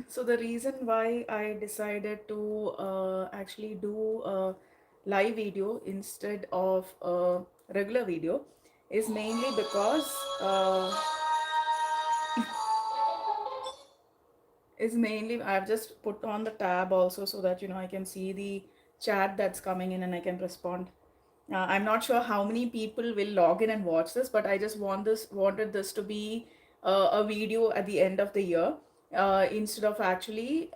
So the reason why I decided to actually do a live video instead of a regular video is mainly because I've just put on the tab also so that I can see the chat that's coming in and I can respond. I'm not sure how many people will log in and watch this, but I just wanted this to be a video at the end of the year instead of actually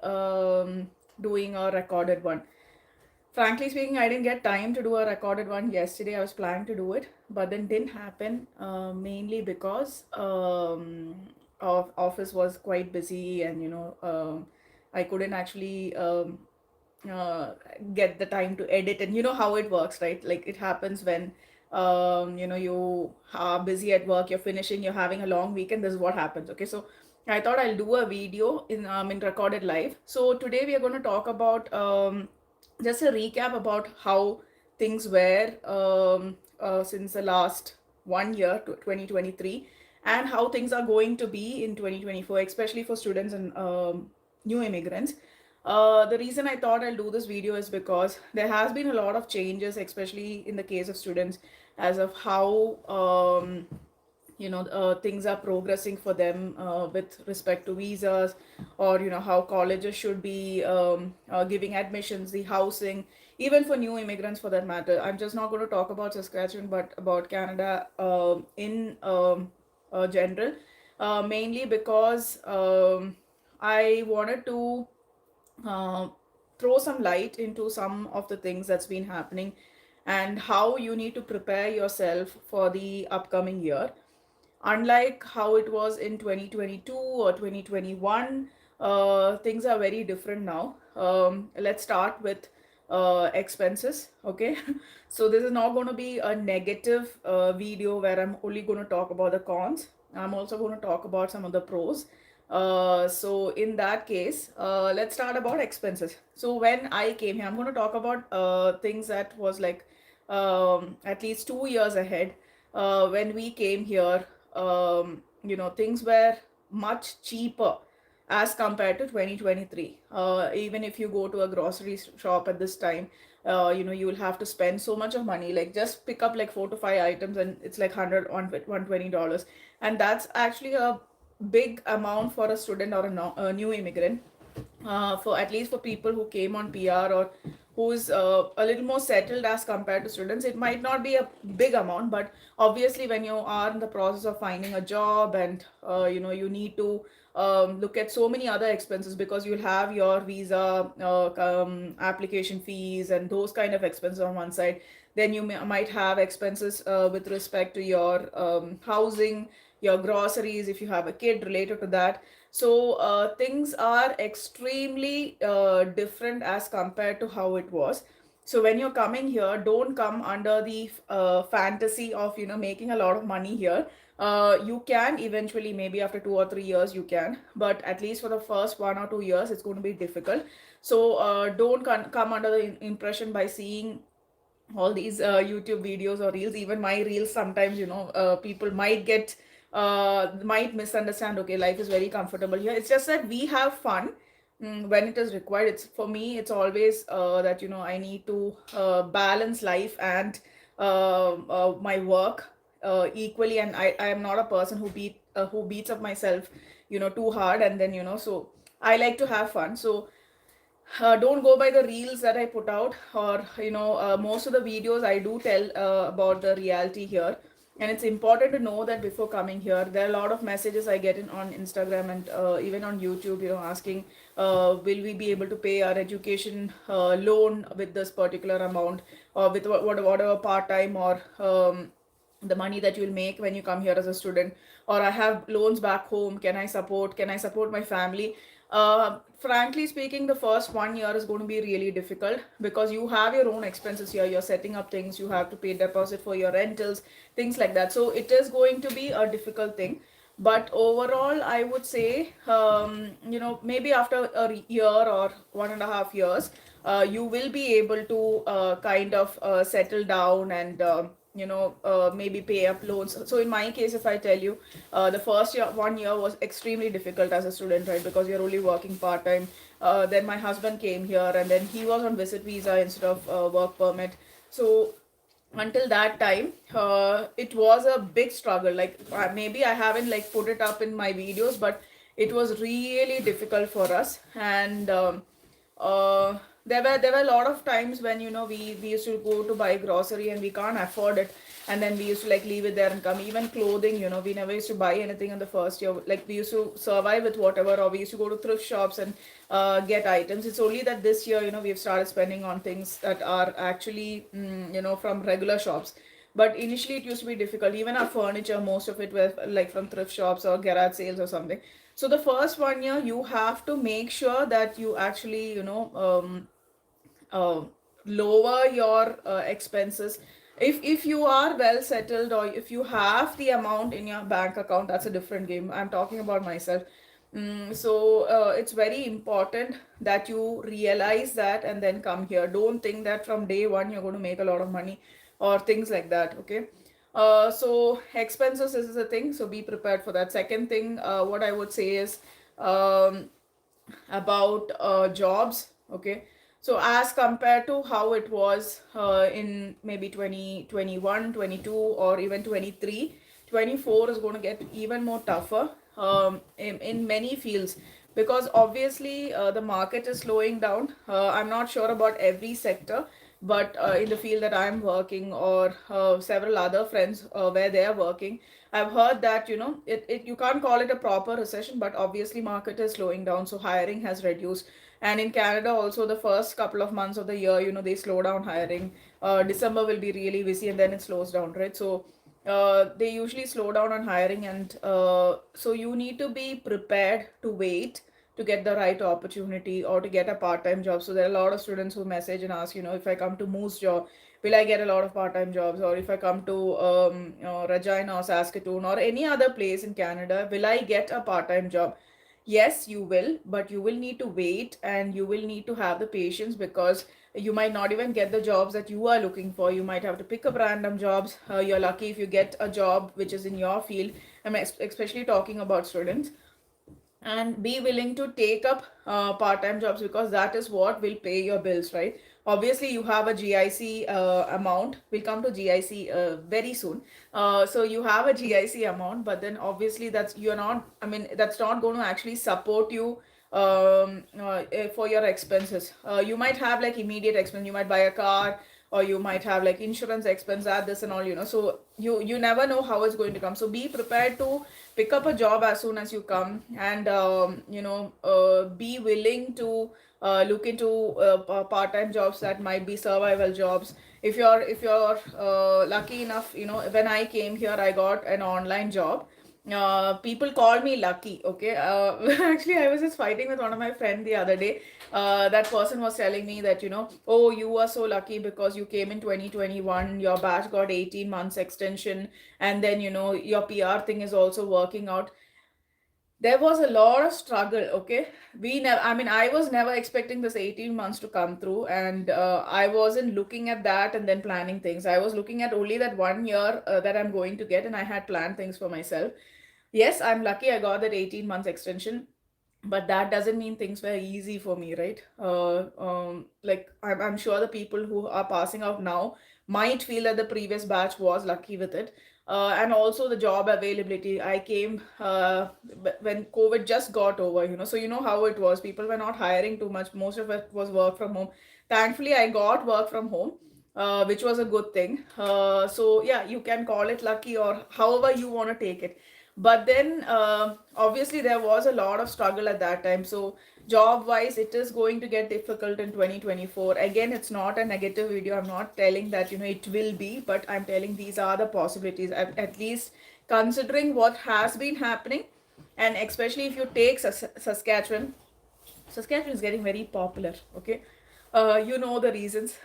doing a recorded one. Frankly speaking, I didn't get time to do a recorded one yesterday. I was planning to do it, but then didn't happen, mainly because of office was quite busy, and I couldn't actually uh, get the time to edit. And you know how it works, right? Like it happens when you are busy at work, you're finishing, you're having a long weekend. This is what happens. Okay, so I thought I'll do a video in recorded live. So today we are going to talk about just a recap about how things were since the last 1 year to 2023, and how things are going to be in 2024, especially for students and new immigrants. The reason I thought I'll do this video is because there has been a lot of changes, especially in the case of students, as of how things are progressing for them with respect to visas, or how colleges should be giving admissions, the housing, even for new immigrants for that matter. I'm just not going to talk about Saskatchewan, but about Canada in general, mainly because I wanted to uh, throw some light into some of the things that's been happening, and how you need to prepare yourself for the upcoming year. Unlike how it was in 2022 or 2021, things are very different now. Let's start with expenses. Okay, so this is not going to be a negative video where I'm only going to talk about the cons. I'm also going to talk about some of the pros. So in that case, let's start about expenses. So when I came here, I'm going to talk about things that was like at least 2 years ahead. When we came here, things were much cheaper as compared to 2023. Even if you go to a grocery shop at this time, you will have to spend so much of money, like just pick up like 4 to 5 items and it's like 100 on $120. And that's actually a big amount for a student or a new immigrant. For at least for people who came on PR, or who's a little more settled as compared to students, it might not be a big amount. But obviously when you are in the process of finding a job, and you need to look at so many other expenses, because you'll have your visa application fees and those kind of expenses on one side. Then you might have expenses with respect to your housing, your groceries, if you have a kid related to that. So things are extremely different as compared to how it was. So when you're coming here, don't come under the fantasy of making a lot of money here. You can eventually, maybe after 2 or 3 years you can, but at least for the first 1 or 2 years it's going to be difficult. So don't come under the impression by seeing all these YouTube videos or reels. Even my reels sometimes, people might misunderstand. Okay, life is very comfortable here. It's just that we have fun when it is required. It's for me, it's always that I need to balance life and my work equally. And I am not a person who beats up myself too hard. And then so I like to have fun. So don't go by the reels that I put out, or most of the videos I do tell about the reality here. And it's important to know that before coming here, there are a lot of messages I get in on Instagram and even on YouTube, asking, will we be able to pay our education loan with this particular amount, or with whatever part time, or the money that you'll make when you come here as a student. Or I have loans back home, can I support my family? Frankly speaking, the first 1 year is going to be really difficult, because you have your own expenses here. You're setting up things, you have to pay deposit for your rentals, things like that. So it is going to be a difficult thing. But overall, I would say, maybe after a year or 1.5 years, you will be able to kind of settle down, and maybe pay up loans. So in my case, if I tell you, the first year, 1 year was extremely difficult as a student, right? Because you're only working part time. Then my husband came here, and then he was on visit visa instead of work permit. So until that time, it was a big struggle. Like maybe I haven't like put it up in my videos, but it was really difficult for us. And uh, there were a lot of times when we used to go to buy grocery and we can't afford it, and then we used to like leave it there and come. Even clothing, we never used to buy anything in the first year. Like we used to survive with whatever, or we used to go to thrift shops and get items. It's only that this year, we've started spending on things that are actually from regular shops. But initially it used to be difficult. Even our furniture, most of it was like from thrift shops or garage sales or something. So the first 1 year you have to make sure that you actually uh, lower your expenses. If you are well settled, or if you have the amount in your bank account, that's a different game. I'm talking about myself. So it's very important that you realize that and then come here. Don't think that from day one you're going to make a lot of money or things like that. Okay. So expenses is a thing, so be prepared for that. Second thing, what I would say is, um, about jobs. Okay, so as compared to how it was in maybe 2021, 22, or even 23, 24 is going to get even more tougher in many fields, because obviously the market is slowing down. I'm not sure about every sector, but in the field that I'm working, or several other friends where they are working, I've heard that you can't call it a proper recession, but obviously market is slowing down, so hiring has reduced. And in Canada also, the first couple of months of the year, they slow down hiring. December will be really busy, and then it slows down, right? So they usually slow down on hiring, and so you need to be prepared to wait to get the right opportunity, or to get a part-time job. So there are a lot of students who message and ask, if I come to Moose job, will I get a lot of part-time jobs? Or if I come to Regina or Saskatoon or any other place in Canada, will I get a part-time job? Yes, you will, but you will need to wait, and you will need to have the patience, because you might not even get the jobs that you are looking for. You might have to pick up random jobs. You're lucky if you get a job which is in your field. I'm especially talking about students. And be willing to take up part-time jobs, because that is what will pay your bills, right? Obviously you have a GIC amount. We'll come to GIC very soon. So you have a GIC amount, but then obviously that's not going to actually support you for your expenses. You might have like immediate expense. You might buy a car, or you might have like insurance expense, that this and all, so you never know how it's going to come. So be prepared to pick up a job as soon as you come, and be willing to look into part-time jobs that might be survival jobs. If you're lucky enough, when I came here, I got an online job. People call me lucky. Okay. Actually, I was just fighting with one of my friend the other day. That person was telling me that, oh, you are so lucky because you came in 2021, your batch got 18 months extension, and then your PR thing is also working out. There was a lot of struggle. Okay, I was never expecting this 18 months to come through, and I wasn't looking at that and then planning things. I was looking at only that 1 year that I'm going to get, and I had planned things for myself. Yes, I'm lucky I got that 18 months extension, but that doesn't mean things were easy for me, right? Like I'm sure the people who are passing out now might feel that the previous batch was lucky with it. And also the job availability. I came when COVID just got over, so you know how it was. People were not hiring too much. Most of it was work from home. Thankfully, I got work from home, which was a good thing. So yeah, you can call it lucky or however you want to take it. But then obviously there was a lot of struggle at that time. So job wise, it is going to get difficult in 2024. Again, it's not a negative video. I'm not telling that it will be, but I'm telling these are the possibilities, at least considering what has been happening. And especially if you take Saskatchewan is getting very popular. Okay. You know the reasons,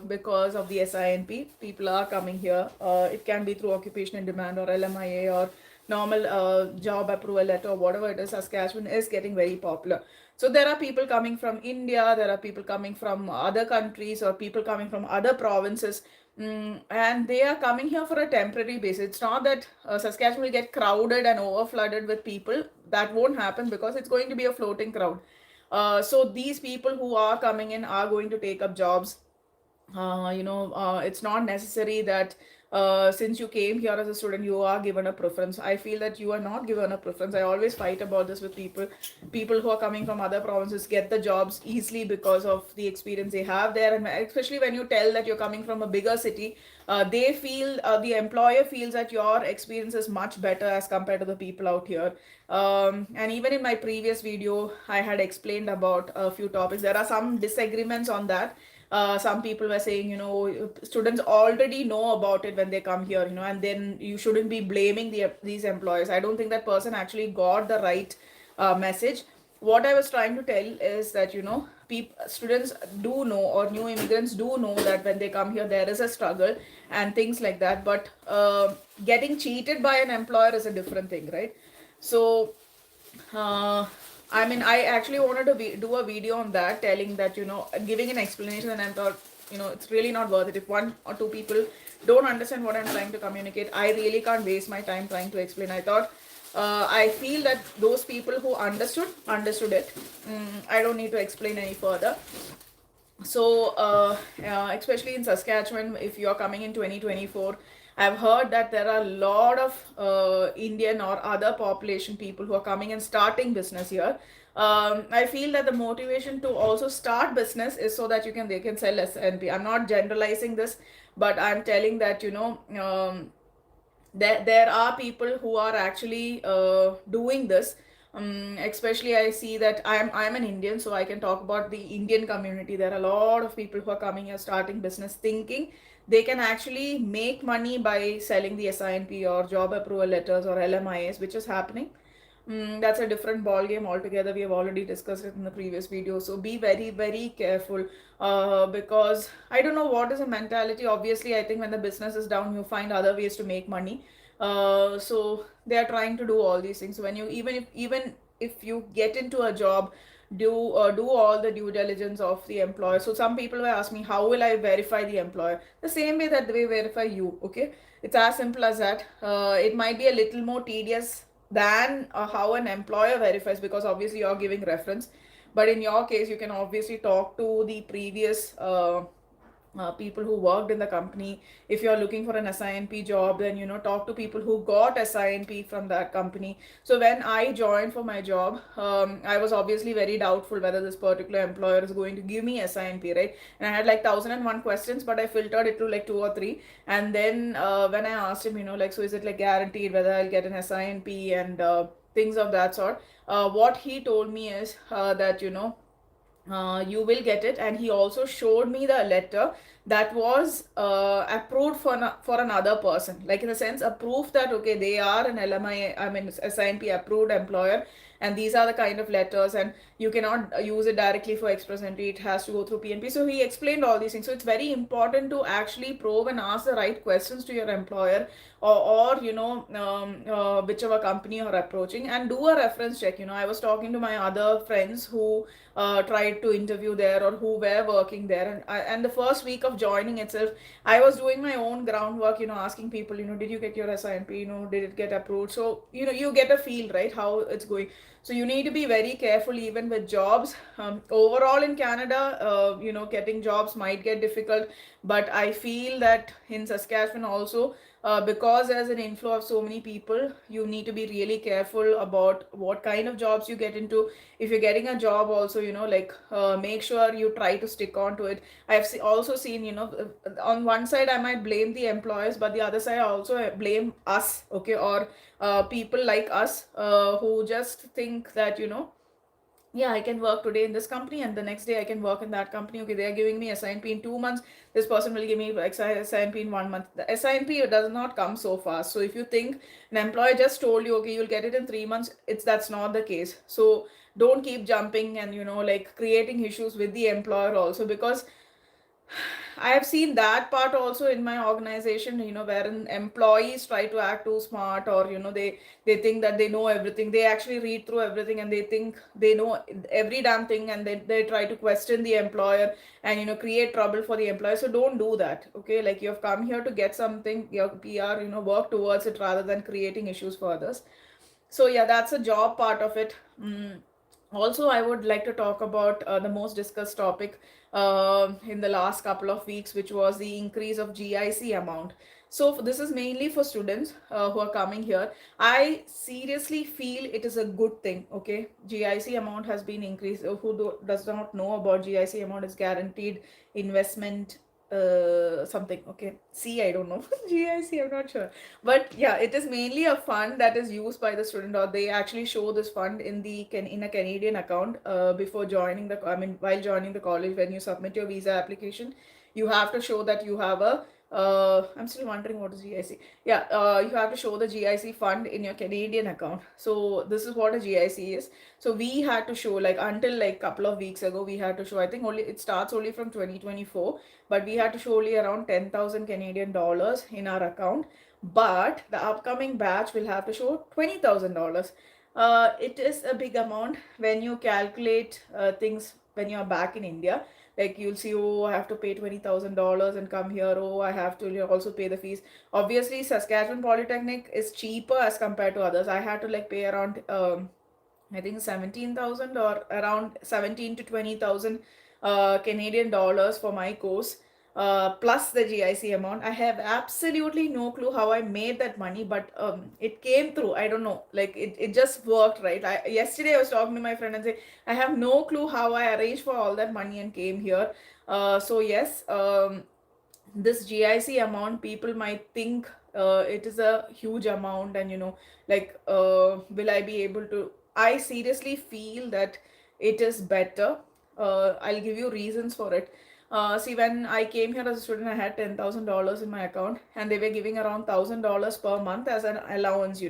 because of the SINP. People are coming here. It can be through occupation in demand, or LMIA, or normal job approval letter, or whatever it is. Saskatchewan is getting very popular. So there are people coming from India, there are people coming from other countries, or people coming from other provinces. And they are coming here for a temporary basis. It's not that Saskatchewan will get crowded and over flooded with people. That won't happen because it's going to be a floating crowd. So these people who are coming in are going to take up jobs. It's not necessary that since you came here as a student, you are given a preference. I feel that you are not given a preference. I always fight about this with people. People who are coming from other provinces get the jobs easily because of the experience they have there, and especially when you tell that you're coming from a bigger city, they feel the employer feels that your experience is much better as compared to the people out here. And even in my previous video, I had explained about a few topics. There are some disagreements on that. Some people were saying, students already know about it when they come here, and then you shouldn't be blaming these employers. I don't think that person actually got the right message. What I was trying to tell is that, students do know, or new immigrants do know, that when they come here, there is a struggle and things like that. But getting cheated by an employer is a different thing, right? So, I actually wanted to do a video on that, telling that, giving an explanation, and I thought, it's really not worth it. If one or two people don't understand what I'm trying to communicate, I really can't waste my time trying to explain. I thought, I feel that those people who understood it. I don't need to explain any further. So, especially in Saskatchewan, if you're coming in 2024, I've heard that there are a lot of Indian or other population people who are coming and starting business here. I feel that the motivation to also start business is so that they can sell SNP. I'm not generalizing this, but I'm telling that, there are people who are actually doing this. Especially I see that I'm an Indian, so I can talk about the Indian community. There are a lot of people who are coming here starting business, thinking they can actually make money by selling the SINP or job approval letters or LMIS, which is happening. That's a different ball game altogether. We have already discussed it in the previous video. So be very, very careful, because I don't know what is the mentality. Obviously, I think when the business is down, you find other ways to make money. So they are trying to do all these things. When you even if you get into a job, do all the due diligence of the employer. So some people were asking me, how will I verify the employer? The same way that they verify you. Okay, it's as simple as that. It might be a little more tedious than how an employer verifies, because obviously you're giving reference. But in your case, you can obviously talk to the previous people who worked in the company. If you're looking for an SINP job, then talk to people who got SINP from that company. So when I joined for my job, I was obviously very doubtful whether this particular employer is going to give me SINP, right? And I had like 1001 questions, but I filtered it to like two or three. And then when I asked him, like, so is it like guaranteed whether I'll get an SINP and things of that sort, what he told me is that, you will get it. And he also showed me the letter that was approved for another person, like in a sense a proof that okay, they are an LMI, I mean SINP approved employer, and these are the kind of letters, and you cannot use it directly for express entry, it has to go through PNP. So he explained all these things. So it's very important to actually probe and ask the right questions to your employer, or whichever company you're approaching, and do a reference check. I was talking to my other friends who tried to interview there, or who were working there, and the first week of joining itself, I was doing my own groundwork, asking people, did you get your SINP, did it get approved? So you get a feel, right, how it's going. So you need to be very careful even with jobs. Overall in Canada, getting jobs might get difficult, but I feel that in Saskatchewan also, because there's an inflow of so many people, you need to be really careful about what kind of jobs you get into. If you're getting a job also, make sure you try to stick on to it. I've also seen, on one side I might blame the employers, but the other side I also blame us, okay, or people like us who just think that, yeah, I can work today in this company and the next day I can work in that company. Okay, they're giving me SINP in 2 months. This person will give me SINP in 1 month. The SINP does not come so fast. So if you think an employer just told you, okay, you'll get it in 3 months, that's not the case. So don't keep jumping and, like creating issues with the employer also, because I have seen that part also in my organization, wherein employees try to act too smart, or they think that they know everything. They actually read through everything and they think they know every damn thing, and they try to question the employer and create trouble for the employer. So don't do that. Okay, like you have come here to get something, your PR, work towards it rather than creating issues for others. So yeah, that's a job part of it. Also, I would like to talk about the most discussed topic in the last couple of weeks, which was the increase of GIC amount. So this is mainly for students who are coming here. I seriously feel it is a good thing. Okay, GIC amount has been increased. Does not know about GIC amount, is guaranteed investment something. Okay, see, I don't know. GIC, I'm not sure, but yeah, it is mainly a fund that is used by the student, or they actually show this fund in a Canadian account before joining the, I mean, while joining the college. When you submit your visa application, you have to show that you have a I'm still wondering what is GIC. Yeah, you have to show the GIC fund in your Canadian account. So this is what a GIC is. So we had to show, like, until like couple of weeks ago, we had to show, I think only it starts only from 2024, but we had to show only around 10,000 Canadian dollars in our account. But the upcoming batch will have to show $20,000. It is a big amount when you calculate things when you're back in India. Like, you'll see, oh, I have to pay $20,000 and come here. Oh, I have to also pay the fees. Obviously, Saskatchewan Polytechnic is cheaper as compared to others. I had to like pay around I think 17,000, or around 17 to 20,000 Canadian dollars for my course, plus the GIC amount. I have absolutely no clue how I made that money, but it came through. I don't know, like it just worked, right? Yesterday I was talking to my friend and say, I have no clue how I arranged for all that money and came here. So yes, this GIC amount, people might think it is a huge amount, and like, will I be able to? I seriously feel that it is better. I'll give you reasons for it. See, when I came here as a student, I had $10,000 in my account, and they were giving around $1,000 per month as an allowance.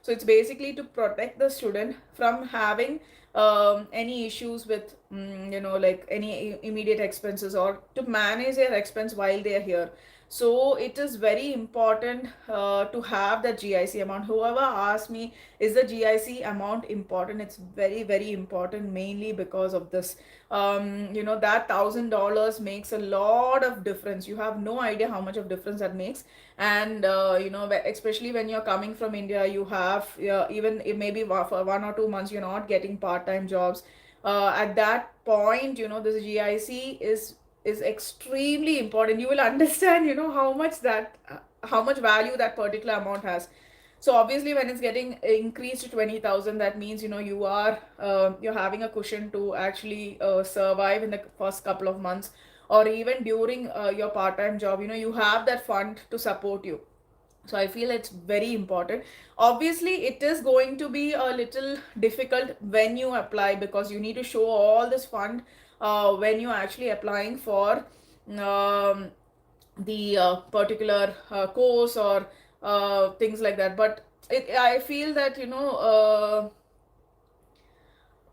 So it's basically to protect the student from having any issues with, like any immediate expenses, or to manage their expense while they are here. So it is very important to have the GIC amount. Whoever asked me, is the GIC amount important? It's very, very important, mainly because of this. That $1,000 makes a lot of difference. You have no idea how much of difference that makes. And especially when you're coming from India, you have, even if maybe for 1 or 2 months you're not getting part-time jobs. At that point, this GIC is extremely important. You will understand, how much value that particular amount has. So obviously, when it's getting increased to 20,000, that means you're having a cushion to actually survive in the first couple of months, or even during your part-time job. You have that fund to support you. So I feel it's very important. Obviously, it is going to be a little difficult when you apply, because you need to show all this fund when you're actually applying for um, the particular course, or things like that. But I feel that,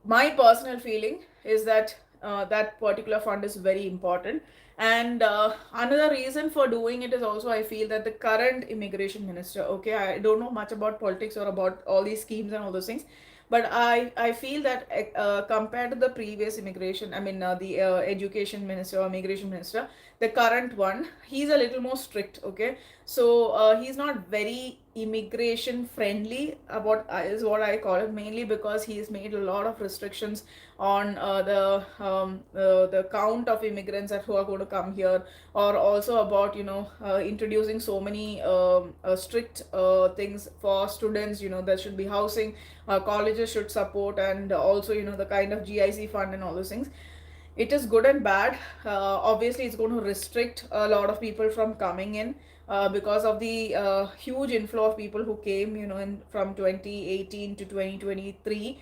my personal feeling is that that particular fund is very important. And another reason for doing it is also, I feel that the current immigration minister, okay, I don't know much about politics or about all these schemes and all those things, but I feel that compared to the previous immigration, I mean, the education minister or immigration minister, the current one, he's a little more strict. Okay, so he's not very immigration friendly, about is what I call it, mainly because he's made a lot of restrictions on the count of immigrants that who are going to come here, or also about introducing so many strict things for students. There should be housing, colleges should support, and also the kind of GIC fund and all those things. It is good and bad. Obviously, it's going to restrict a lot of people from coming in, because of the huge inflow of people who came, from 2018 to 2023.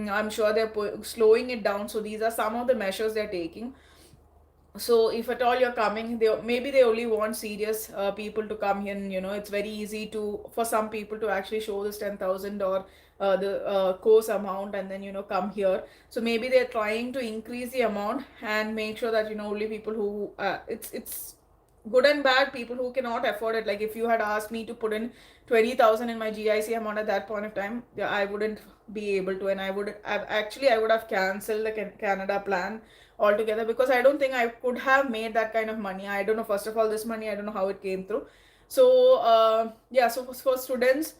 I'm sure they're slowing it down. So these are some of the measures they're taking. So if at all you're coming, they only want serious people to come here. And, it's very easy to for some people to actually show this 10,000, or the course amount, and then come here. So maybe they're trying to increase the amount and make sure that only people who it's good and bad, people who cannot afford it. Like if you had asked me to put in 20,000 in my GIC amount at that point of time, yeah, I wouldn't be able to, and I would have cancelled the Canada plan altogether, because I don't think I could have made that kind of money. I don't know, first of all, this money, I don't know how it came through. So yeah, so for students,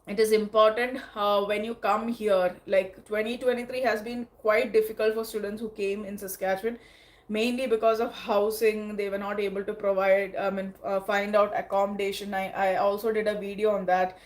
it is important when you come here. Like 2023 has been quite difficult for students who came in Saskatchewan, mainly because of housing. They were not able to provide, find out accommodation. I also did a video on that,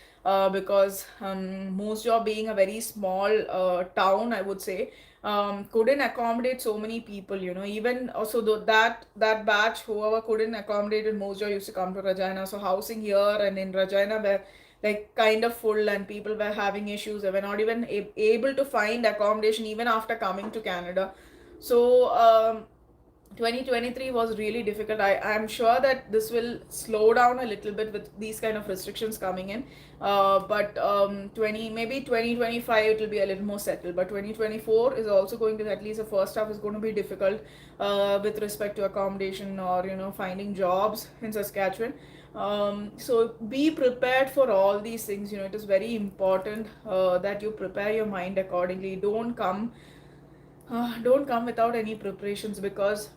because Moose Jaw being a very small town, I would say, couldn't accommodate so many people. Even also that batch, whoever couldn't accommodate in Moose Jaw, used to come to Regina. So housing here and in Regina were like kind of full, and people were having issues. They were not even able to find accommodation even after coming to Canada. So 2023 was really difficult. I'm sure that this will slow down a little bit with these kind of restrictions coming in. But 2025 it will be a little more settled. But 2024 is also going to, at least the first half is going to be difficult with respect to accommodation or finding jobs in Saskatchewan. So be prepared for all these things. It is very important that you prepare your mind accordingly. Don't come without any preparations, because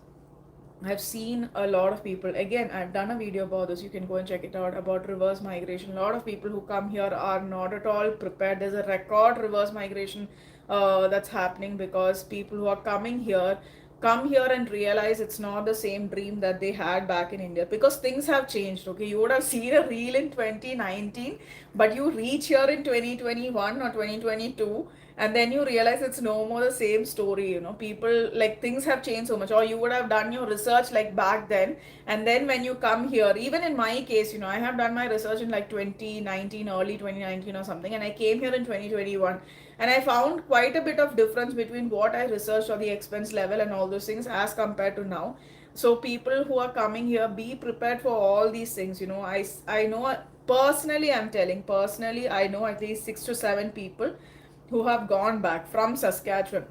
I've seen a lot of people. Again, I've done a video about this. You can go and check it out, about reverse migration. A lot of people who come here are not at all prepared. There's a record reverse migration that's happening, because people who are coming here come here and realize it's not the same dream that they had back in India, because things have changed. Okay, you would have seen a reel in 2019, but you reach here in 2021 or 2022, and then you realize it's no more the same story. People, like, things have changed so much. Or you would have done your research like back then, and then when you come here, even in my case, I have done my research in like 2019, early 2019 or something, and I came here in 2021, and I found quite a bit of difference between what I researched or the expense level and all those things as compared to now. So people who are coming here, be prepared for all these things. I know, personally, I'm telling, personally, I know at least 6 to 7 people who have gone back from Saskatchewan,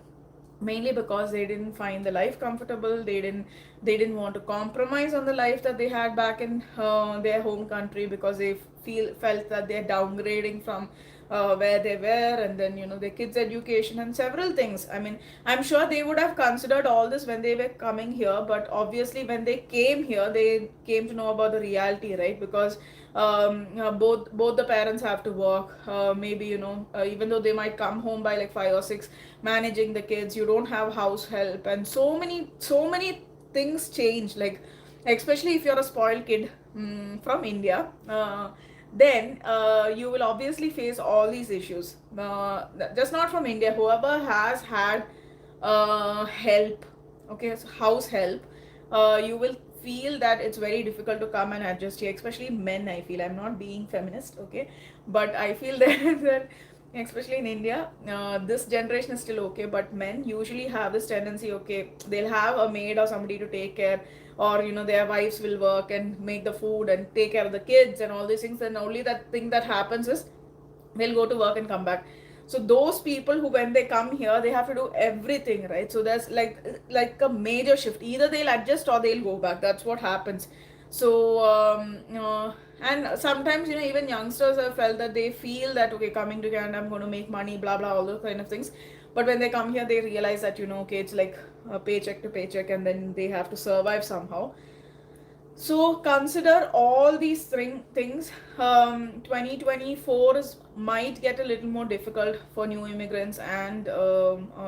mainly because they didn't find the life comfortable. They didn't want to compromise on the life that they had back in their home country, because they felt that they're downgrading from where they were, and then their kids' education and several things. I mean, I'm sure they would have considered all this when they were coming here, but obviously when they came here, they came to know about the reality, right? Because both the parents have to work. Maybe even though they might come home by like 5 or 6, managing the kids, you don't have house help, and so many things change. Like, especially if you're a spoiled kid from India, then you will obviously face all these issues. Just not from India. Whoever has had help, okay, so house help, you will feel that it's very difficult to come and adjust here, especially men. I feel, I'm not being feminist, okay, but I feel that especially in India, this generation is still okay, but men usually have this tendency. Okay, they'll have a maid or somebody to take care, or their wives will work and make the food and take care of the kids and all these things, and only that thing that happens is they'll go to work and come back. So those people who, when they come here, they have to do everything, right? So there's like a major shift. Either they'll adjust or they'll go back. That's what happens. So and sometimes even youngsters have felt that they feel that, okay, coming to Canada, I'm going to make money, blah blah, all those kind of things. But when they come here, they realize that okay, it's like a paycheck to paycheck, and then they have to survive somehow. So consider all these things. 2024 might get a little more difficult for new immigrants and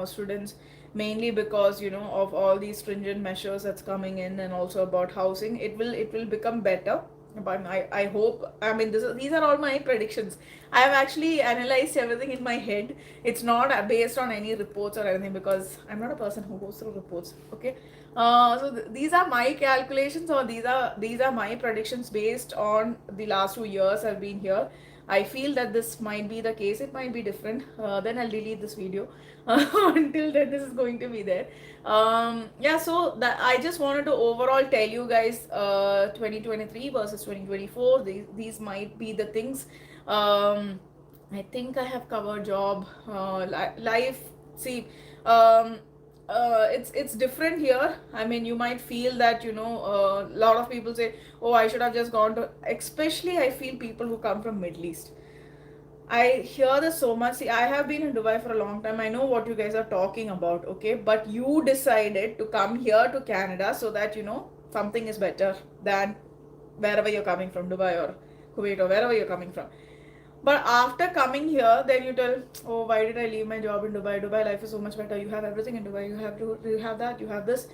students, mainly because of all these stringent measures that's coming in, and also about housing. It will become better, but I hope. I mean, these are all my predictions. I have actually analyzed everything in my head. It's not based on any reports or anything, because I'm not a person who goes through reports. Okay, so these are my calculations, or these are my predictions based on the last 2 years I've been here. I feel that this might be the case. It might be different. Then I'll delete this video. Until then, this is going to be there. Yeah, so that I just wanted to overall tell you guys, 2023 versus 2024. These might be the things I think I have covered job, life. See, um, it's different here. I mean, you might feel that a lot of people say, "Oh, I should have just gone to." Especially, I feel people who come from Middle East. I hear this so much. See, I have been in Dubai for a long time. I know what you guys are talking about, okay? But you decided to come here to Canada so that something is better than wherever you're coming from, Dubai or Kuwait or wherever you're coming from. But after coming here, then you tell, oh, why did I leave my job in Dubai? Dubai life is so much better. You have everything in Dubai. You have that, you have this.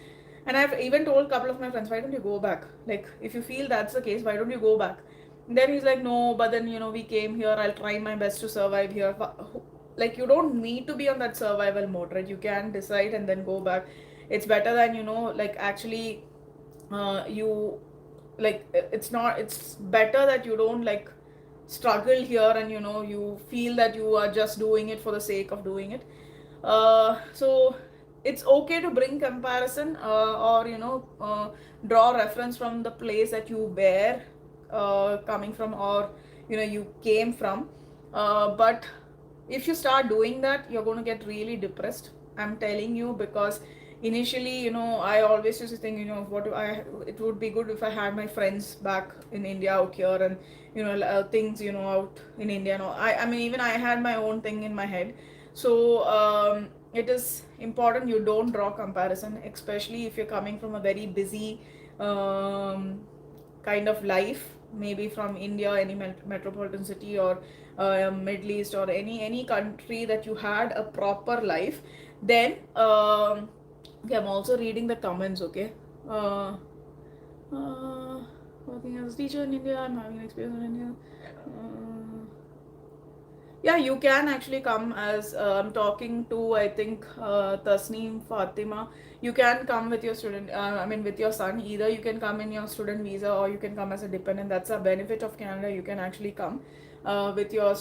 And I've even told a couple of my friends, why don't you go back? Like, if you feel that's the case, why don't you go back? And then he's like, no, but then, we came here. I'll try my best to survive here. Like, you don't need to be on that survival mode, right? You can decide and then go back. It's better than, like, actually, you, like, it's better that you don't, like, struggle here and you feel that you are just doing it for the sake of doing it. So it's okay to bring comparison, or draw reference from the place that you were coming from, or you came from. But if you start doing that, you're going to get really depressed, I'm telling you, because initially, I always used to think, it would be good if I had my friends back in India out here, and things out in India. No, I mean, even I had my own thing in my head. So it is important you don't draw comparison, especially if you're coming from a very busy kind of life, maybe from India, any metropolitan city, or Middle East, or any country that you had a proper life. Then okay, I'm also reading the comments. Okay. Working as a teacher in India, I'm having an experience in India. Yeah, you can actually come as I'm talking to, I think, Tasneem Fatima. You can come with your student, I mean, with your son. Either you can come in your student visa, or you can come as a dependent. That's a benefit of Canada. You can actually come with your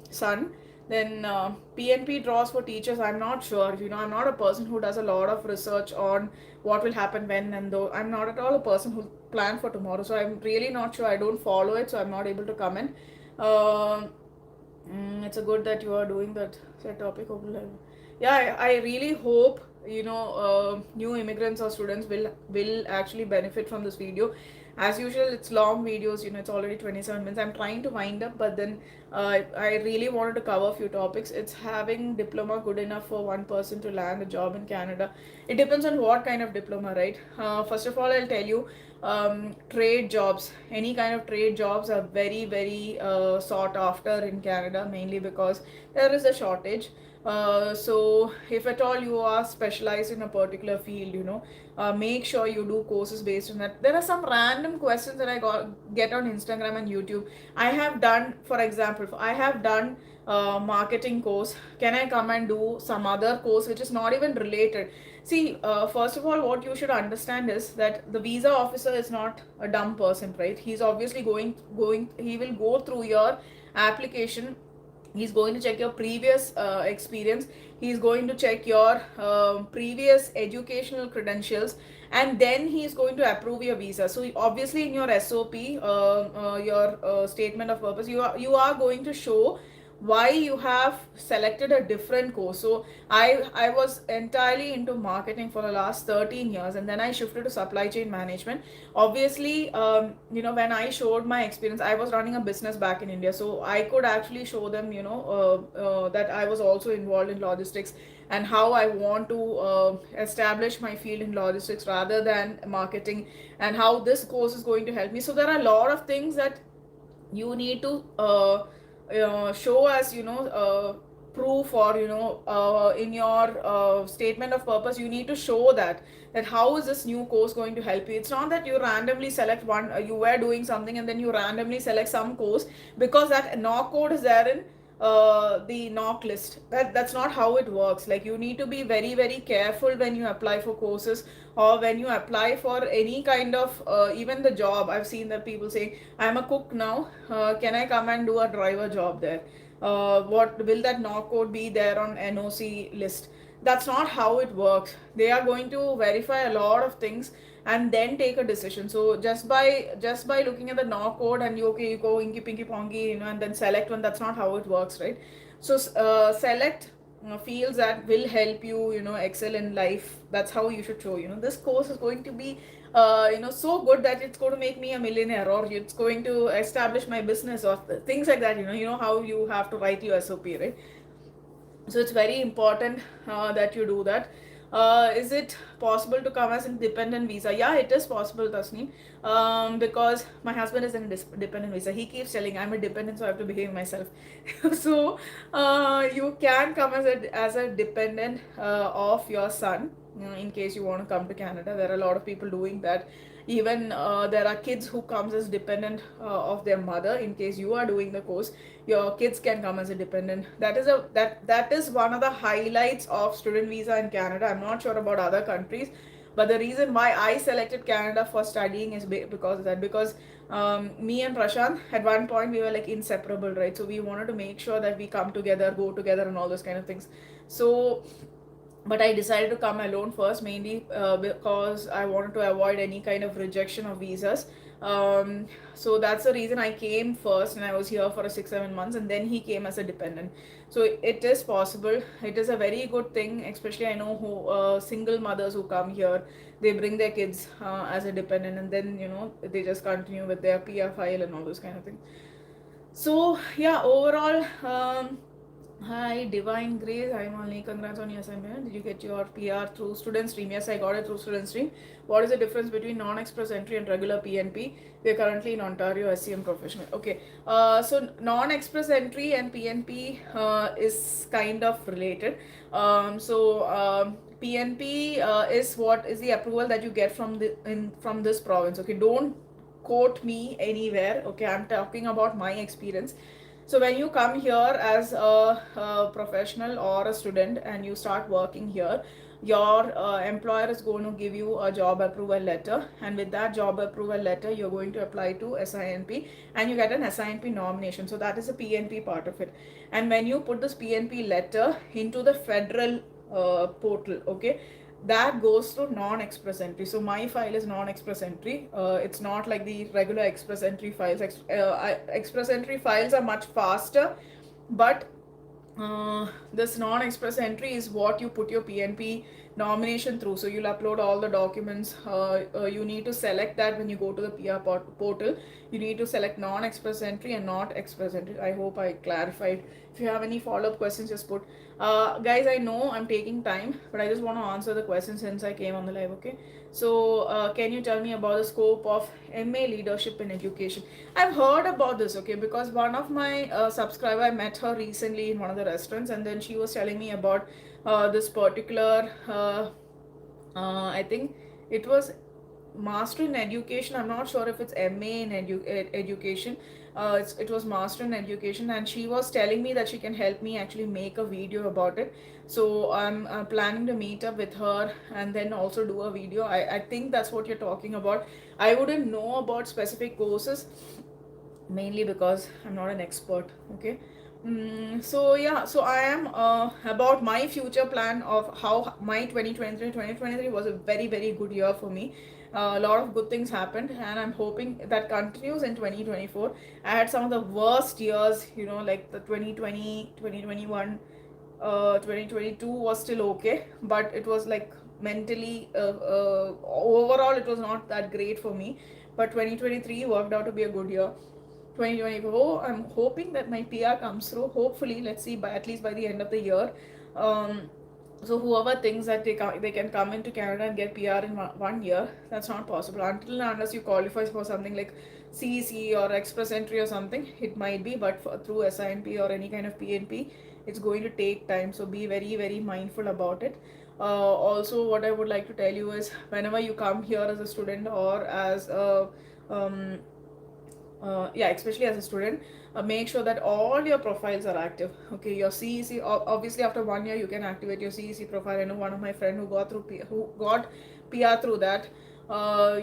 son. Then PNP draws for teachers. I'm not sure. I'm not a person who does a lot of research on what will happen when and though. I'm not at all a person who plan for tomorrow. So I'm really not sure. I don't follow it, so I'm not able to comment. It's a good that you are doing that set topic. Yeah, I really hope new immigrants or students will actually benefit from this video. As usual, it's long videos. It's already 27 minutes. I'm trying to wind up, but then I really wanted to cover a few topics. It's having diploma good enough for one person to land a job in Canada. It depends on what kind of diploma, right? First of all, I'll tell you, trade jobs, any kind of trade jobs are very, very sought after in Canada, mainly because there is a shortage. So if at all you are specialized in a particular field, make sure you do courses based on that. There are some random questions that I get on Instagram and YouTube. I have done, for example, I have done marketing course. Can I come and do some other course which is not even related? See, first of all, what you should understand is that the visa officer is not a dumb person, right? He's obviously he will go through your application. He's going to check your previous experience. He's going to check your previous educational credentials, and then he's going to approve your visa. So obviously in your SOP, your statement of purpose, you are going to show why you have selected a different course. So I was entirely into marketing for the last 13 years, and then I shifted to supply chain management. Obviously, when I showed my experience, I was running a business back in India, so I could actually show them that I was also involved in logistics, and how I want to establish my field in logistics rather than marketing, and how this course is going to help me. So there are a lot of things that you need to show as proof, or in your statement of purpose. You need to show that how is this new course going to help you. It's not that you randomly select one, you were doing something and then you randomly select some course because that knock code is there in the knock list. That's not how it works. Like, you need to be very, very careful when you apply for courses, or when you apply for any kind of even the job. I've seen that people say, I'm a cook now, can I come and do a driver job there? What will that knock code be there on NOC list? That's not how it works. They are going to verify a lot of things and then take a decision. So just by looking at the no code and you go inky pinky ponky, and then select one, that's not how it works, right? So select fields that will help you, excel in life. That's how you should show. This course is going to be so good that it's going to make me a millionaire, or it's going to establish my business, or things like that. You know how you have to write your SOP, right? So it's very important that you do that. Is it possible to come as a dependent visa? Yeah, it is possible, Tasneem, because my husband is in a dependent visa. He keeps telling I'm a dependent, so I have to behave myself. So you can come as a dependent of your son, in case you want to come to Canada. There are a lot of people doing that. Even there are kids who comes as dependent of their mother. In case you are doing the course, your kids can come as a dependent. That is one of the highlights of student visa in Canada. I'm not sure about other countries, but the reason why I selected Canada for studying is because of that. Because me and Prashant, at one point we were like inseparable, right? So we wanted to make sure that we come together, go together, and all those kind of things. So but I decided to come alone first, mainly because I wanted to avoid any kind of rejection of visas. So that's the reason I came first, and I was here for 6-7 months, and then he came as a dependent. So it is possible. It is a very good thing, especially I know who single mothers who come here, they bring their kids as a dependent, and then they just continue with their PR file and all those kind of things. So yeah, overall, hi, Divine Grace. I'm only congrats on your assignment. Did you get your PR through Student Stream? Yes, I got it through Student Stream. What is the difference between non-express entry and regular PNP? We are currently in Ontario SCM professional. Okay, so non-express entry and PNP is kind of related. PNP is what is the approval that you get from this province. Okay, don't quote me anywhere. Okay, I'm talking about my experience. So when you come here as a professional or a student and you start working here, your employer is going to give you a job approval letter, and with that job approval letter you're going to apply to SINP, and you get an SINP nomination. So that is the PNP part of it. And when you put this PNP letter into the federal portal, okay, that goes to non-express entry. So my file is non-express entry. It's not like the regular express entry files. Express entry files are much faster, but this non-express entry is what you put your PNP nomination through. So you'll upload all the documents. You need to select that when you go to the PR portal. You need to select non-express entry and not express entry. I hope I clarified. If you have any follow-up questions, just put. Guys, I know I'm taking time, but I just want to answer the questions since I came on the live. Okay, so can you tell me about the scope of MA leadership in education? I've heard about this, okay, because one of my subscriber, I met her recently in one of the restaurants, and then she was telling me about this particular I think it was master in education. I'm not sure if it's MA in education. It was master in education, and she was telling me that she can help me actually make a video about it. So I'm planning to meet up with her and then also do a video. I think that's what you're talking about. I wouldn't know about specific courses, mainly because I'm not an expert. Okay. So yeah, so I am about my future plan of how my 2023 was a very very good year for me. A lot of good things happened, and I'm hoping that continues in 2024. I had some of the worst years, like the 2020, 2021, 2022 was still okay, but it was like mentally, overall it was not that great for me. But 2023 worked out to be a good year. 2024, I'm hoping that my PR comes through. Hopefully, let's see, by at least by the end of the year. So whoever thinks that they can come into Canada and get PR in 1 year, that's not possible until and unless you qualify for something like CEC or Express Entry or something. It might be, but through SINP or any kind of PNP, it's going to take time. So be very very mindful about it. Also, what I would like to tell you is, whenever you come here as a student or as a especially as a student, make sure that all your profiles are active. Okay, your CEC, obviously after 1 year you can activate your CEC profile. I know one of my friend who got PR through that.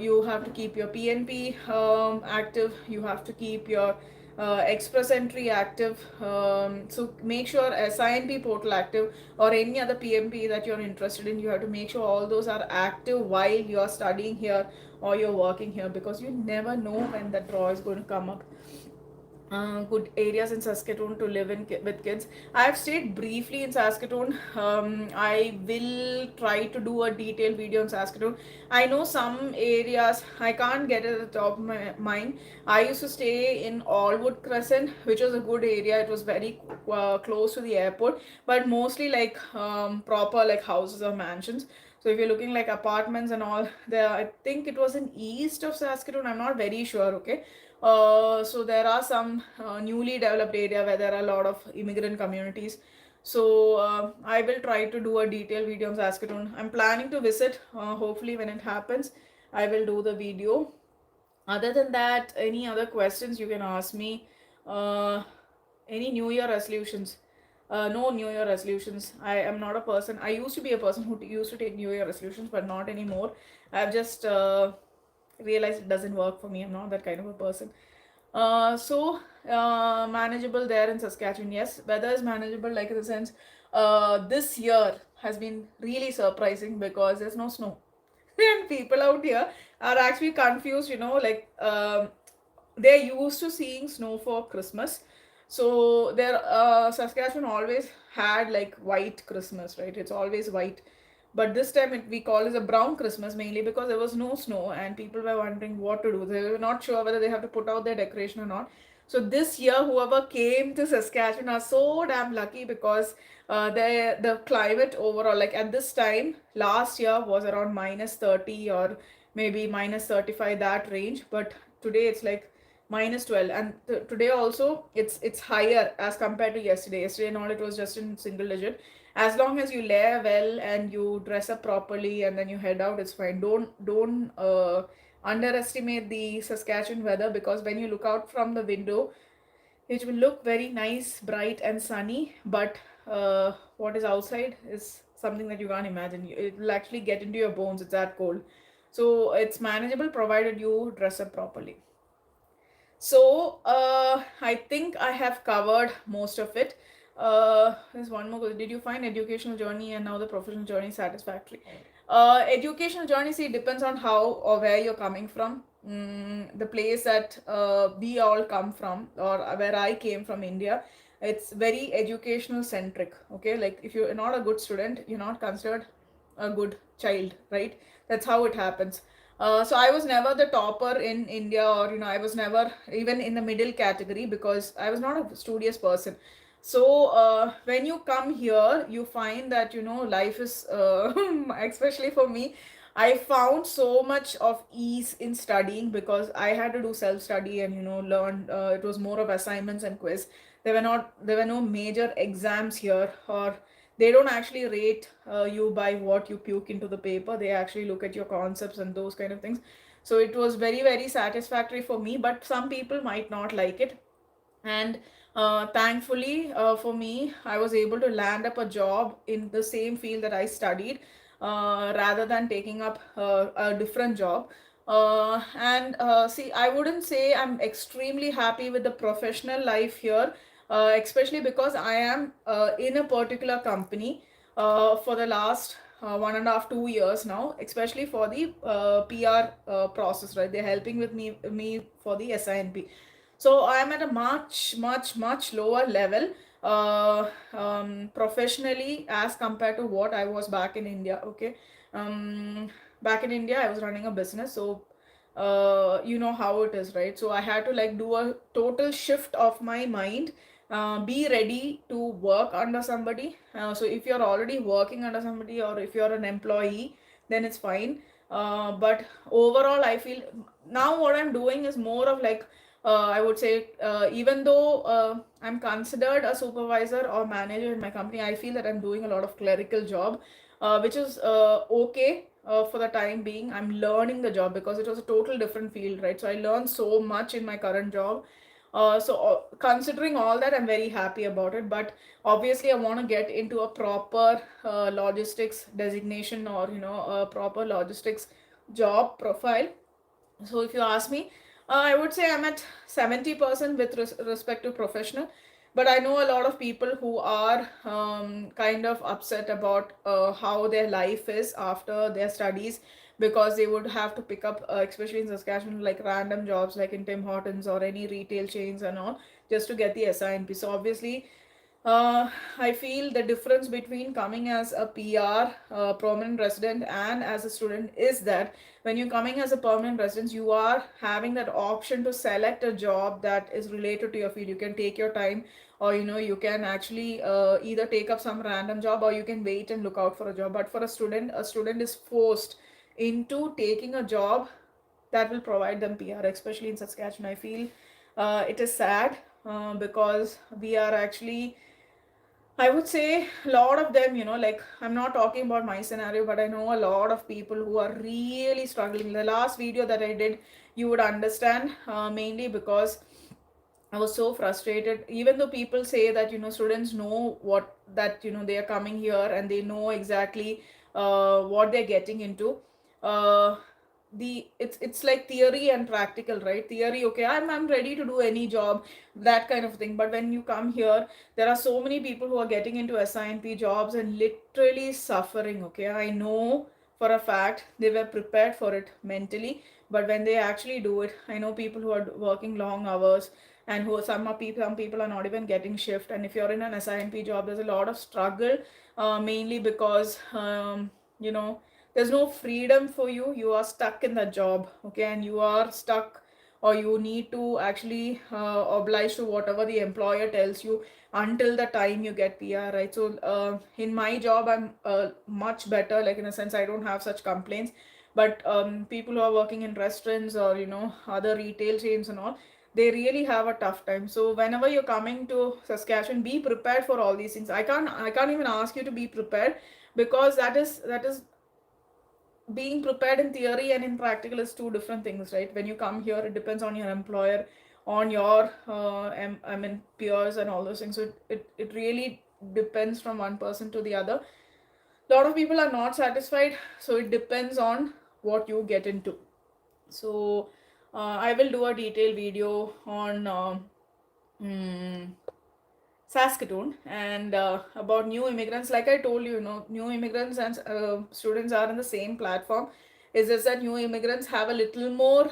You have to keep your PNP active. You have to keep your express entry active, so make sure SINP portal active, or any other PMP that you're interested in, you have to make sure all those are active while you're studying here or you're working here, because you never know when that draw is going to come up. Good areas in Saskatoon to live in with kids. I've stayed briefly in Saskatoon. I will try to do a detailed video on Saskatoon. I know some areas I can't get it at the top of my mind. I used to stay in Allwood Crescent, which was a good area. It was very close to the airport, but mostly like proper like houses or mansions. So if you're looking like apartments and all, there I think it was in east of Saskatoon. I'm not very sure. Okay, so there are some newly developed area where there are a lot of immigrant communities. So I will try to do a detailed video on Saskatoon. I'm planning to visit. Hopefully, when it happens, I will do the video. Other than that, any other questions you can ask me? Any New Year resolutions? No New Year resolutions. I am not a person. I used to be a person who used to take New Year resolutions, but not anymore. I've just realized it doesn't work for me. I'm not that kind of a person. Manageable there in Saskatchewan. Yes, weather is manageable, like in the sense, this year has been really surprising because there's no snow. And people out here are actually confused, like they're used to seeing snow for Christmas. So their Saskatchewan always had like white Christmas, right? It's always white. But this time we call it a brown Christmas, mainly because there was no snow and people were wondering what to do. They were not sure whether they have to put out their decoration or not. So this year, whoever came to Saskatchewan are so damn lucky, because the climate overall, like at this time last year, was around -30 or maybe -35, that range. But today it's like -12, and today also it's higher as compared to yesterday. Yesterday and all, it was just in single digit. As long as you layer well and you dress up properly and then you head out, it's fine. Don't underestimate the Saskatchewan weather, because when you look out from the window, it will look very nice, bright and sunny, but what is outside is something that you can't imagine. It will actually get into your bones. It's that cold. So it's manageable provided you dress up properly. So I think I have covered most of it. There's one more question. Did you find educational journey and now the professional journey satisfactory? Educational journey, see, depends on how or where you're coming from. The place that we all come from, or where I came from, India, it's very educational centric. Okay, like if you're not a good student, you're not considered a good child, right? That's how it happens. So I was never the topper in India, or I was never even in the middle category, because I was not a studious person. So when you come here, you find that life is, especially for me, I found so much of ease in studying, because I had to do self study and learn. It was more of assignments and quiz. There were no major exams here, or they don't actually rate you by what you puke into the paper. They actually look at your concepts and those kind of things. So it was very, very satisfactory for me, but some people might not like it. And thankfully for me, I was able to land up a job in the same field that I studied, rather than taking up a different job. See, I wouldn't say I'm extremely happy with the professional life here, especially because I am in a particular company for the last 1.5 2 years now, especially for the PR process, right? They're helping with me for the SINP. So I'm at a much, much, much lower level professionally, as compared to what I was back in India. Okay, back in India, I was running a business, so you know how it is, right? So I had to like do a total shift of my mind, be ready to work under somebody. So if you're already working under somebody, or if you're an employee, then it's fine. But overall, I feel now what I'm doing is more of like, I would say, even though I'm considered a supervisor or manager in my company, I feel that I'm doing a lot of clerical job, which is okay for the time being. I'm learning the job because it was a total different field, right? So I learned so much in my current job. Considering all that, I'm very happy about it. But obviously, I want to get into a proper logistics designation, or a proper logistics job profile. So if you ask me, I would say I'm at 70% with respect to professional, but I know a lot of people who are kind of upset about how their life is after their studies, because they would have to pick up, especially in Saskatchewan, like random jobs like in Tim Hortons or any retail chains and all, just to get the SINP. So obviously, I feel the difference between coming as a PR, permanent resident, and as a student is that when you're coming as a permanent resident, you are having that option to select a job that is related to your field. You can take your time, or you can actually either take up some random job, or you can wait and look out for a job. But for a student is forced into taking a job that will provide them PR, especially in Saskatchewan. I feel it is sad because we are actually, I would say a lot of them, like I'm not talking about my scenario, but I know a lot of people who are really struggling. The last video that I did, you would understand, mainly because I was so frustrated. Even though people say that, students know what, that, they are coming here and they know exactly what they're getting into. Uh, it's like theory and practical, right? Theory, okay, I'm ready to do any job, that kind of thing. But when you come here, there are so many people who are getting into SINP jobs and literally suffering. Okay, I know for a fact they were prepared for it mentally, but when they actually do it, I know people who are working long hours, and who some people are not even getting shift. And if you're in an SINP job, there's a lot of struggle, mainly because you know there's no freedom for you. You are stuck in the job, okay, and you are stuck, or you need to actually oblige to whatever the employer tells you until the time you get PR, right? So in my job, I'm much better, like in a sense I don't have such complaints. But people who are working in restaurants or other retail chains and all, they really have a tough time. So whenever you're coming to Saskatchewan, be prepared for all these things. I can't even ask you to be prepared, because that is being prepared in theory and in practical is two different things, right? When you come here, it depends on your employer, on your I mean peers and all those things. So it really depends from one person to the other. A lot of people are not satisfied, so it depends on what you get into. So I will do a detailed video on mm, Saskatoon, and about new immigrants. Like I told you, new immigrants and students are in the same platform. It's just that new immigrants have a little more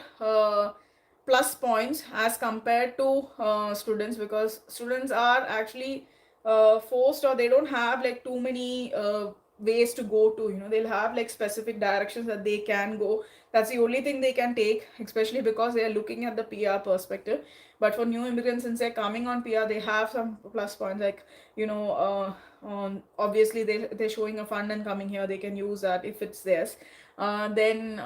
plus points as compared to students, because students are actually forced, or they don't have like too many ways to go to. They'll have like specific directions that they can go. That's the only thing they can take, especially because they are looking at the PR perspective. But for new immigrants, since they're coming on PR, they have some plus points, like obviously they're showing a fund and coming here, they can use that if it's theirs. Then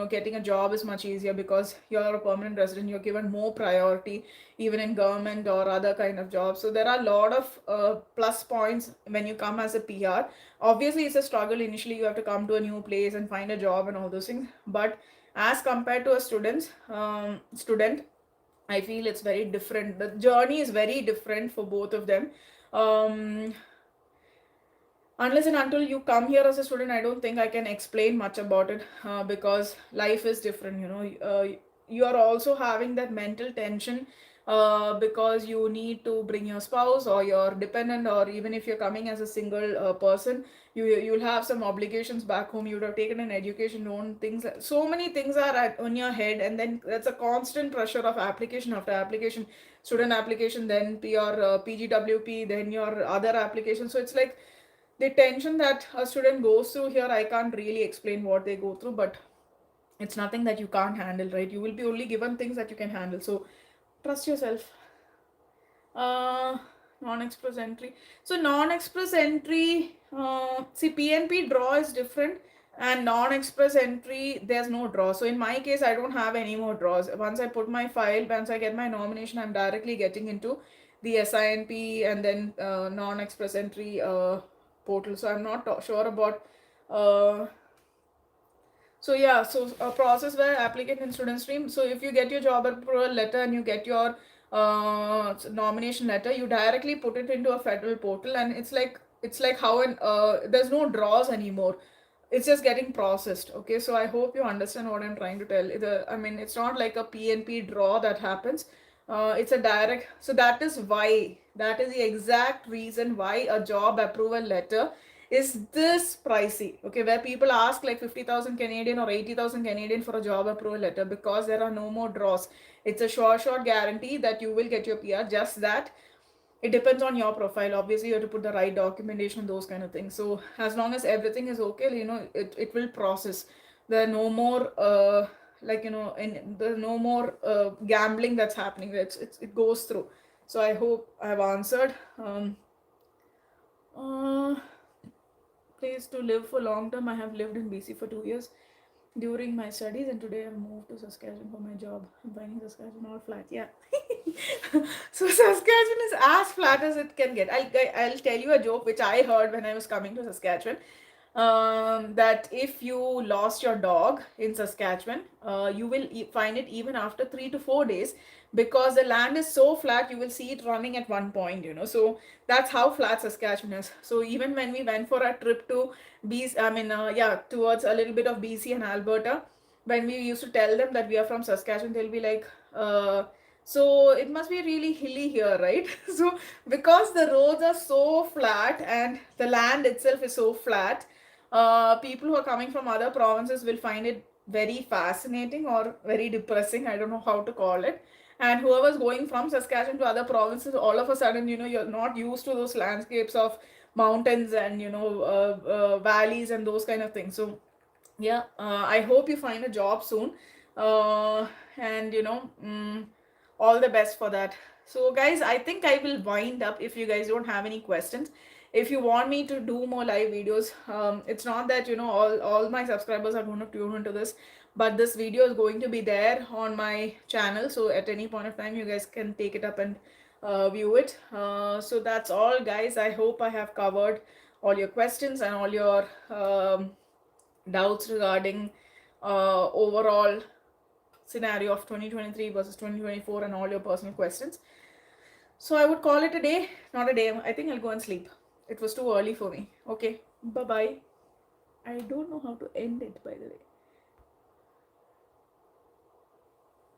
getting a job is much easier, because you're a permanent resident, you're given more priority even in government or other kind of jobs. So there are a lot of plus points when you come as a PR. Obviously it's a struggle initially, you have to come to a new place and find a job and all those things, but as compared to a student, I feel it's very different. The journey is very different for both of them. Um, Unless and until you come here as a student, I don't think I can explain much about it, because life is different. You are also having that mental tension, because you need to bring your spouse or your dependent, or even if you're coming as a single person, you'll have some obligations back home. You would have taken an education loan, things so many things are on your head, and then that's a constant pressure of application after application, student application, then your PGWP, then your other application. So it's like the tension that a student goes through here. I can't really explain what they go through, but it's nothing that you can't handle, right? You will be only given things that you can handle. So trust yourself. uh Non-express entry. So non-express entry, see, PNP draw is different, and non-express entry there's no draw. So in my case, I don't have any more draws. Once I put my file, once I get my nomination, I'm directly getting into the SINP and then non-express entry portal. So I'm not sure about uh so yeah, so a process where applicant and student stream. So if you get your job approval letter and you get your nomination letter, you directly put it into a federal portal, and it's like how there's no draws anymore. it's just getting processed. Okay, so I hope you understand what I'm trying to tell. I mean, it's not like a PNP draw that happens. It's a direct. So that is why, that is the exact reason why a job approval letter is this pricey. Okay, where people ask like 50,000 Canadian or 80,000 Canadian for a job approval letter, because there are no more draws. It's a short guarantee that you will get your PR. Just that it depends on your profile. Obviously you have to put the right documentation, those kind of things. So as long as everything is okay, it will process. There are no more there's no more gambling that's happening. It goes through. So I hope I've answered. Uh, Place to live for long term, I have lived in BC for 2 years during my studies, and today I've moved to Saskatchewan for my job. I'm finding Saskatchewan all flat. Yeah. So Saskatchewan is as flat as it can get. I'll tell you a joke which I heard when I was coming to Saskatchewan. That if you lost your dog in Saskatchewan, you will find it even after 3 to 4 days, because the land is so flat, you will see it running at one point, So that's how flat Saskatchewan is. So even when we went for a trip to BC, towards a little bit of BC and Alberta, when we used to tell them that we are from Saskatchewan, they'll be like, so it must be really hilly here, right? So because the roads are so flat and the land itself is so flat, people who are coming from other provinces will find it very fascinating or very depressing. I don't know how to call it. And whoever's going from Saskatchewan to other provinces, all of a sudden, you're not used to those landscapes of mountains and, valleys and those kind of things. So, yeah, I hope you find a job soon. And, all the best for that. So, guys, I think I will wind up if you guys don't have any questions. If you want me to do more live videos, it's not that, all my subscribers are going to tune into this, but this video is going to be there on my channel. So, at any point of time, you guys can take it up and view it. So, that's all, guys. I hope I have covered all your questions and all your doubts regarding overall scenario of 2023 versus 2024 and all your personal questions. So I would call it a day, not a day. I think I'll go and sleep. It was too early for me. Okay, bye bye. I don't know how to end it, by the way.